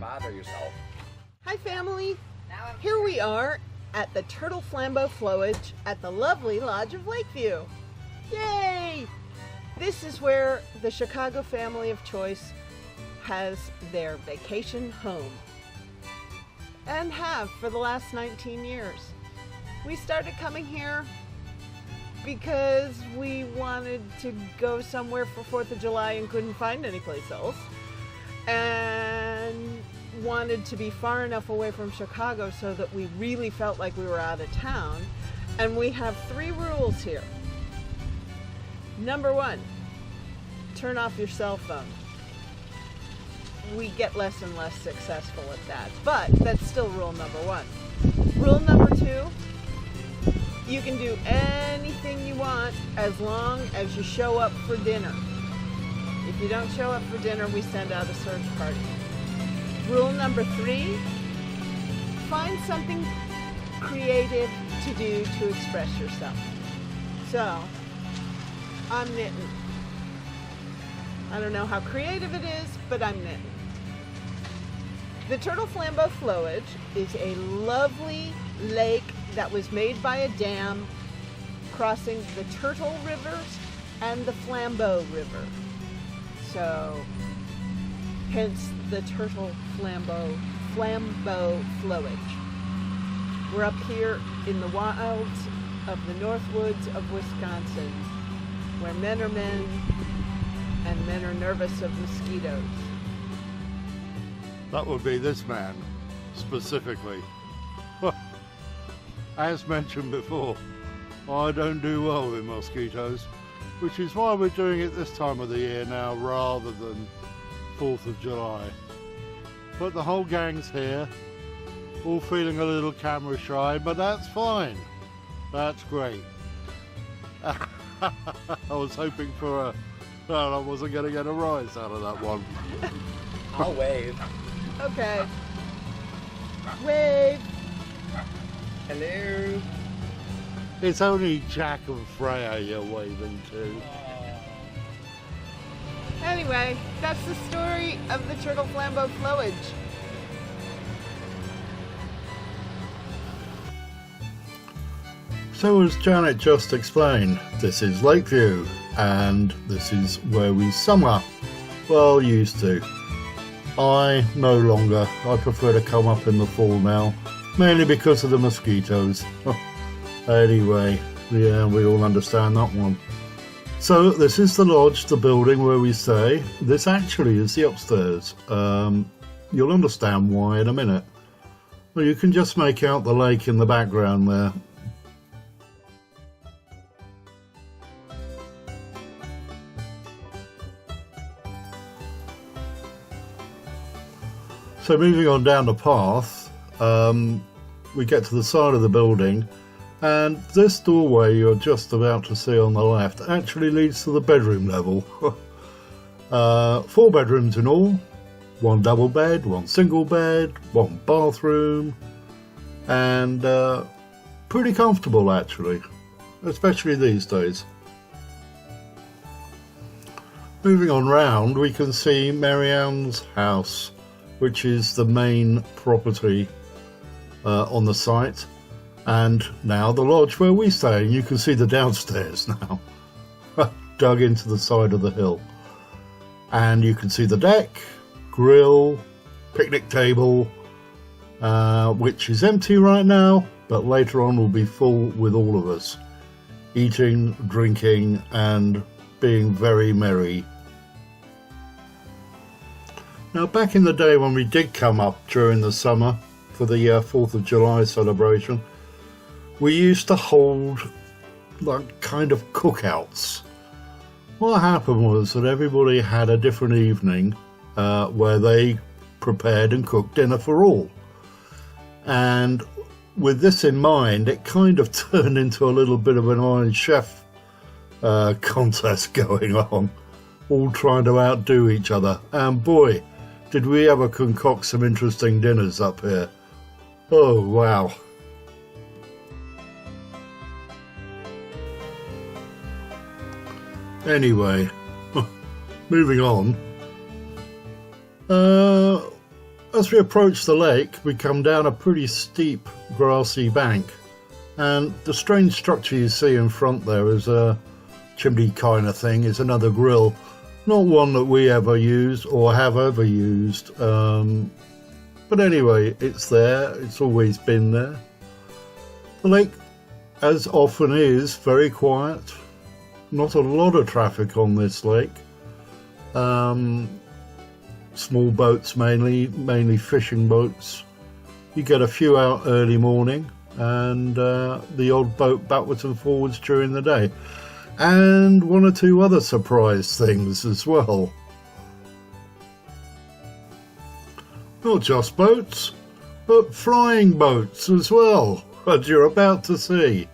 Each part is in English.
bother yourself. Hi family! Here we are at the Turtle Flambeau Flowage at the lovely Lodge of Lakeview. Yay! This is where the Chicago family of choice has their vacation home and have for the last 19 years. We started coming here because we wanted to go somewhere for 4th of July and couldn't find any place else, and wanted to be far enough away from Chicago so that we really felt like we were out of town. And we have 3 rules here. Number 1, turn off your cell phone. We get less and less successful at that, but that's still rule number 1. Rule number 2, you can do anything you want as long as you show up for dinner. If you don't show up for dinner, we send out a search party. Rule number 3, find something creative to do to express yourself. So, I'm knitting. I don't know how creative it is, but I'm knitting. The Turtle Flambeau Flowage is a lovely lake that was made by a dam crossing the Turtle Rivers and the Flambeau River. So, hence the Turtle Flambeau Flowage. We're up here in the wilds of the North Woods of Wisconsin, where men are men and men are nervous of mosquitoes. That would be this man, specifically. As mentioned before, I don't do well with mosquitoes, which is why we're doing it this time of the year now rather than 4th of July. But the whole gang's here, all feeling a little camera shy, but that's fine. That's great. I was hoping for I wasn't going to get a rise out of that one. I'll wave. Okay. Wave. Hello. It's only Jack and Freya you're waving to. Anyway, that's the story of the Turtle Flambeau Flowage. So as Janet just explained, this is Lakeview, and this is where we summer. Well, used to. I no longer. I prefer to come up in the fall now, mainly because of the mosquitoes. Anyway, yeah, we all understand that one. So this is the lodge, the building where we stay. This actually is the upstairs. You'll understand why in a minute. Well, you can just make out the lake in the background there. So moving on down the path, we get to the side of the building, and this doorway you're just about to see on the left actually leads to the bedroom level. 4 bedrooms in all, 1 double bed, 1 single bed, 1 bathroom, and pretty comfortable actually, especially these days. Moving on round, we can see Mary Ann's house, which is the main property on the site, and now the lodge where we stay. And you can see the downstairs now, dug into the side of the hill, and you can see the deck, grill, picnic table, which is empty right now, but later on will be full with all of us, eating, drinking, and being very merry. Now, back in the day when we did come up during the summer for the 4th of July celebration, we used to hold like kind of cookouts. What happened was that everybody had a different evening where they prepared and cooked dinner for all. And with this in mind, it kind of turned into a little bit of an Iron Chef contest going on, all trying to outdo each other. And boy, did we ever concoct some interesting dinners up here. Oh, wow. Anyway, moving on. As we approach the lake, we come down a pretty steep grassy bank, and the strange structure you see in front there is a chimney kind of thing. It's another grill, not one that we ever used or have ever used, but anyway, it's there. It's always been there. The lake, as often is, very quiet. Not a lot of traffic on this lake. Small boats mainly fishing boats. You get a few out early morning, and the odd boat backwards and forwards during the day. And one or two other surprise things as well. Not just boats, but flying boats as well, as you're about to see.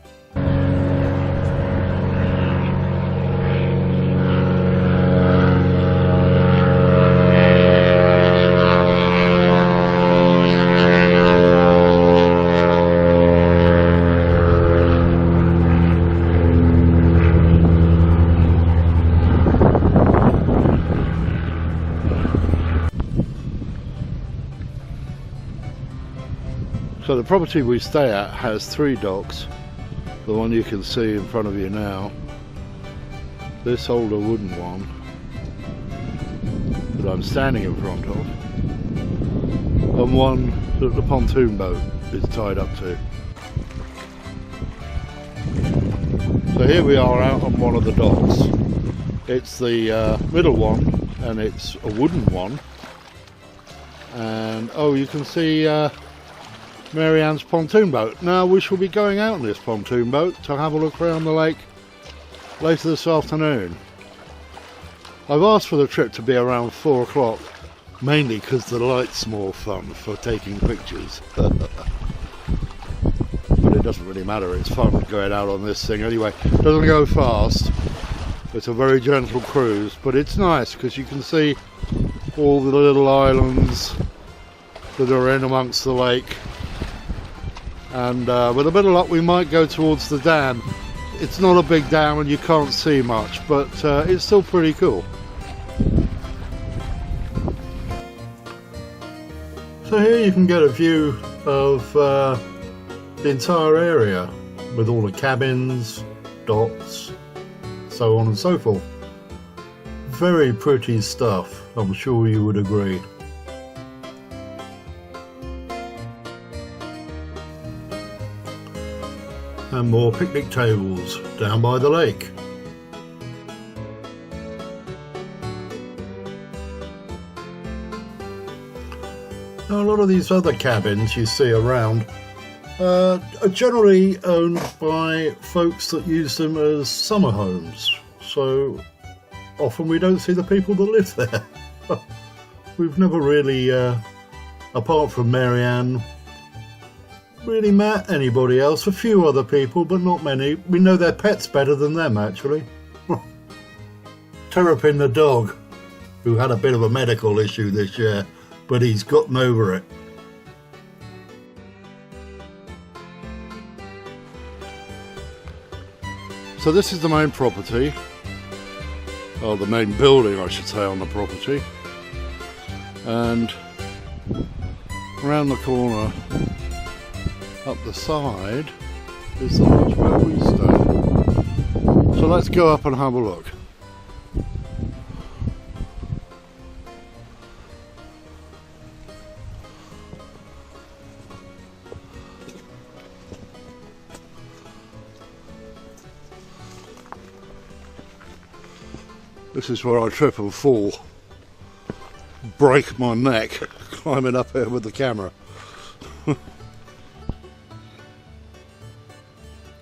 So the property we stay at has 3 docks. The one you can see in front of you now, this older wooden one that I'm standing in front of, and one that the pontoon boat is tied up to. So here we are out on one of the docks. It's the middle one, and it's a wooden one. And oh, you can see Mary Ann's pontoon boat. Now we shall be going out in this pontoon boat to have a look around the lake later this afternoon. I've asked for the trip to be around 4 o'clock, mainly because the light's more fun for taking pictures. But it doesn't really matter, it's fun going out on this thing anyway. It doesn't go fast, it's a very gentle cruise, but it's nice because you can see all the little islands that are in amongst the lake. And with a bit of luck we might go towards the dam. It's not a big dam and you can't see much, but it's still pretty cool. So here you can get a view of the entire area with all the cabins, docks, so on and so forth. Very pretty stuff, I'm sure you would agree. And more picnic tables down by the lake. Now, a lot of these other cabins you see around are generally owned by folks that use them as summer homes, so often we don't see the people that live there. We've never really, apart from Mary Ann, really met anybody else. A few other people, but not many. We know their pets better than them, actually. Terrapin the dog, who had a bit of a medical issue this year, but he's gotten over it. So this is the main property, or the main building I should say, on the property, and around the corner up the side is the lodge where we stay. So let's go up and have a look. This is where I trip and fall, break my neck climbing up here with the camera.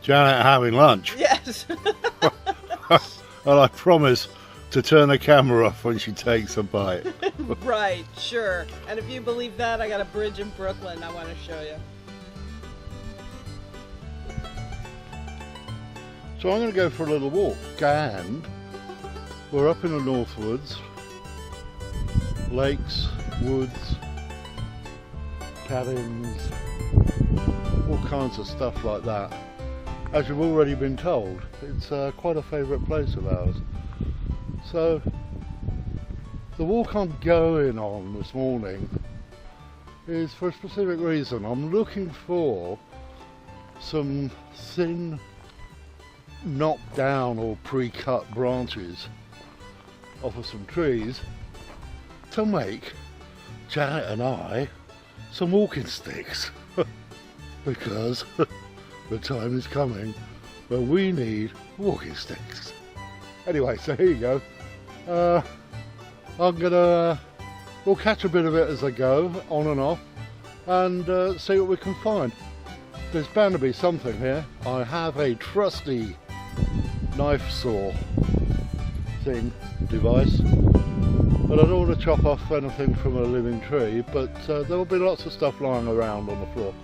Janet having lunch. Yes. And I promise to turn the camera off when she takes a bite. Right, sure. And if you believe that, I got a bridge in Brooklyn I want to show you. So I'm going to go for a little walk, and we're up in the Northwoods, lakes, woods, cabins, all kinds of stuff like that. As you've already been told, it's quite a favourite place of ours. So the walk I'm going on this morning is for a specific reason. I'm looking for some thin, knocked down or pre-cut branches off of some trees to make Janet and I some walking sticks. Because the time is coming where we need walking sticks. Anyway, so here you go. We'll catch a bit of it as I go, on and off, and see what we can find. There's bound to be something here. I have a trusty knife saw device, but I don't want to chop off anything from a living tree, but there will be lots of stuff lying around on the floor.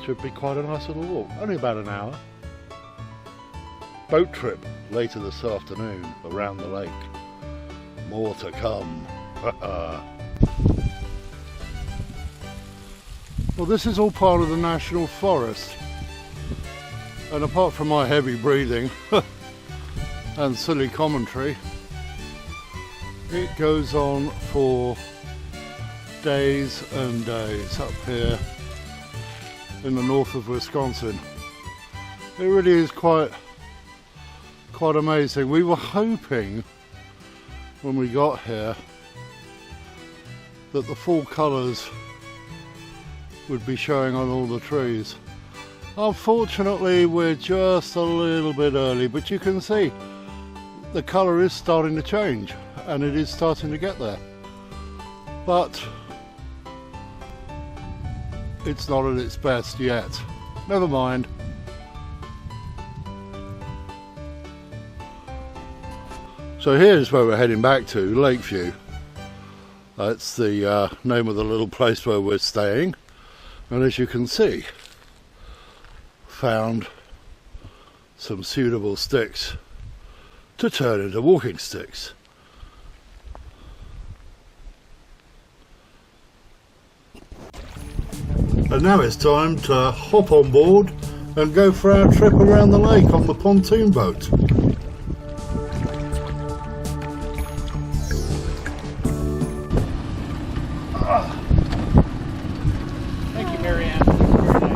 Should be quite a nice little walk, only about an hour. Boat trip later this afternoon around the lake. More to come. Well, this is all part of the National Forest, and apart from my heavy breathing and silly commentary, it goes on for days and days up here in the north of Wisconsin. It really is quite amazing. We were hoping when we got here that the fall colours would be showing on all the trees. Unfortunately, we're just a little bit early, but you can see the colour is starting to change, and it is starting to get there. But it's not at its best yet. Never mind. So here's where we're heading back to, Lakeview. That's the name of the little place where we're staying. And as you can see, found some suitable sticks to turn into walking sticks. And now it's time to hop on board and go for our trip around the lake on the pontoon boat.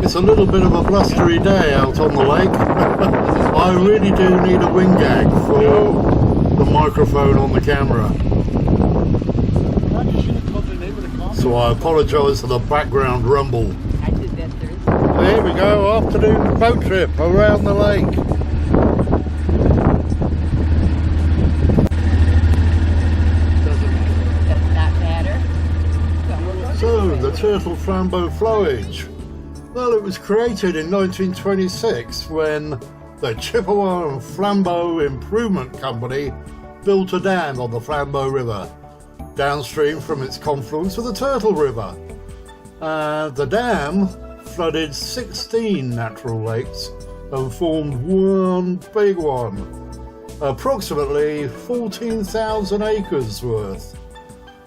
It's a little bit of a blustery day out on the lake. I really do need a wing gag for the microphone on the camera. So I apologise for the background rumble. I did that Thursday. There we go, afternoon boat trip around the lake. Does that matter? So, the turtle Flambeau Flowage. Well, it was created in 1926 when the Chippewa and Flambeau Improvement Company built a dam on the Flambeau River, downstream from its confluence with the Turtle River. The dam flooded 16 natural lakes and formed one big one, approximately 14,000 acres worth.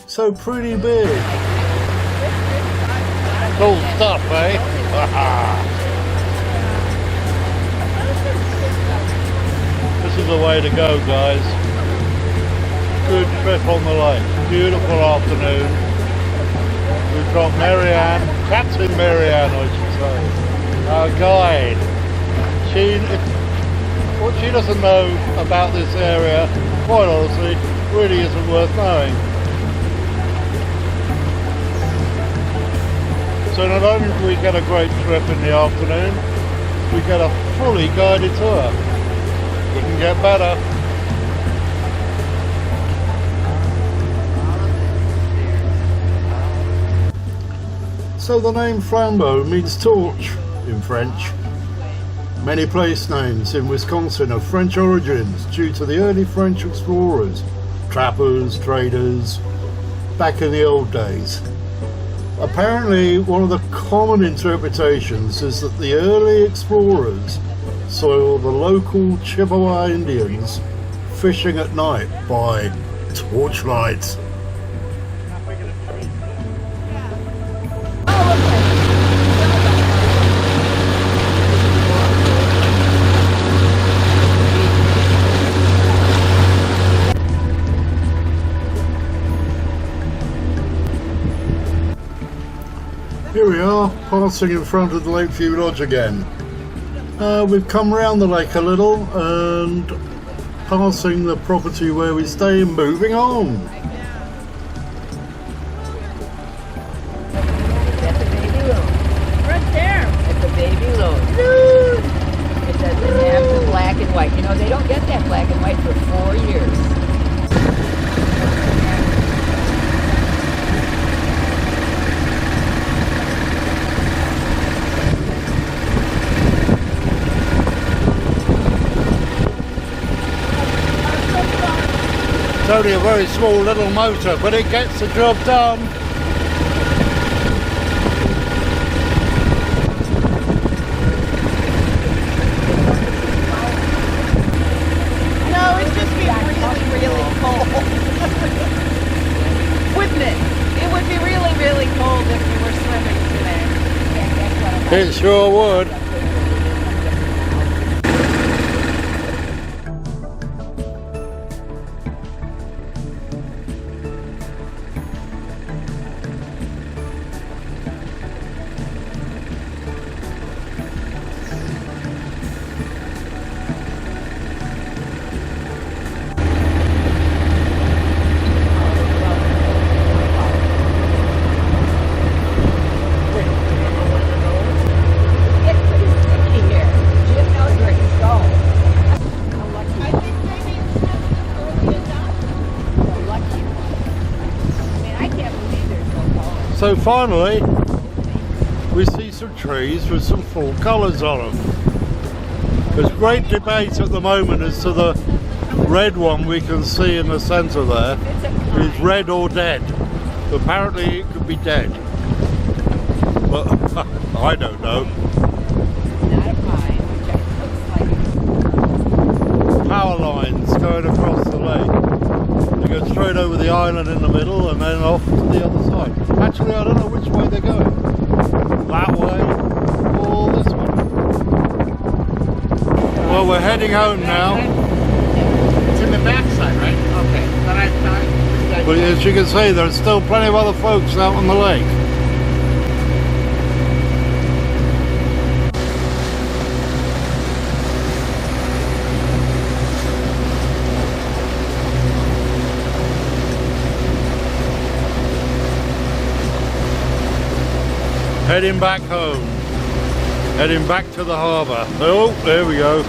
So pretty big. Cool stuff, eh? This is the way to go, guys. Good trip on the lake. Beautiful afternoon. We've got Marianne, Captain Marianne, I should say, our guide. What she doesn't know about this area, quite honestly, really isn't worth knowing. So not only do we get a great trip in the afternoon, we get a fully guided tour. Couldn't get better. So the name Flambeau means torch in French. Many place names in Wisconsin are French origins due to the early French explorers, trappers, traders, back in the old days. Apparently, one of the common interpretations is that the early explorers saw the local Chippewa Indians fishing at night by torchlight. Here we are, passing in front of the Lakeview Lodge again. We've come round the lake a little and passing the property where we stay and moving on. That's a baby loon. Right there. It's a baby loon. It doesn't have the black and white. You know, they don't get that black and white for 4 years. It's only a very small little motor, but it gets the job done. No, it'd just be really, really cold. Wouldn't it? It would be really, really cold if we were swimming today. It sure would. It's pretty sticky here. Jim knows where he's going. How lucky. I think maybe it's just an early adopter. How lucky you are. I mean, I can't believe they're so tall. So finally, we see some trees with some full colours on them. There's great debate at the moment as to the red one we can see in the centre there It's a is pine. red or dead. Apparently it could be dead. But I don't know. Not a pine, which looks like Power lines going across the lake. They go straight over the island in the middle and then off to the other side. Actually, I don't know which way they're going. That way or this way. Well, we're heading home now. It's in the backside, right? Okay. But I thought. But as you can see, there's still plenty of other folks out on the lake. Heading back home. Heading back to the harbour. Oh, there we go.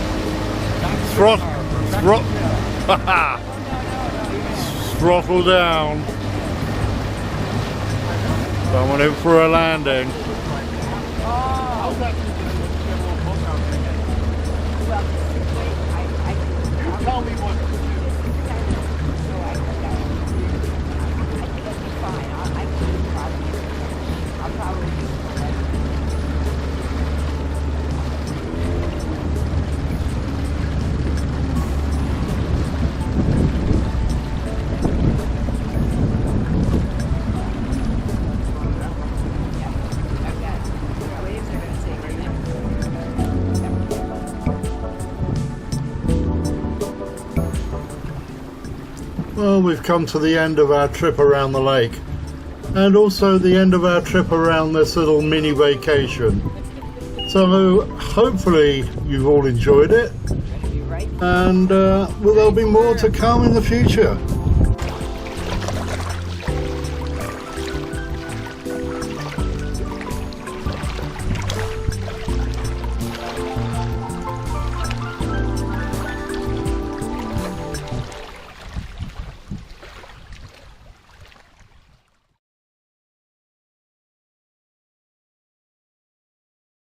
Throttle down. Someone in for a landing. Tell me what. Well, we've come to the end of our trip around the lake, and also the end of our trip around this little mini vacation. So hopefully you've all enjoyed it, and well, there'll be more to come in the future.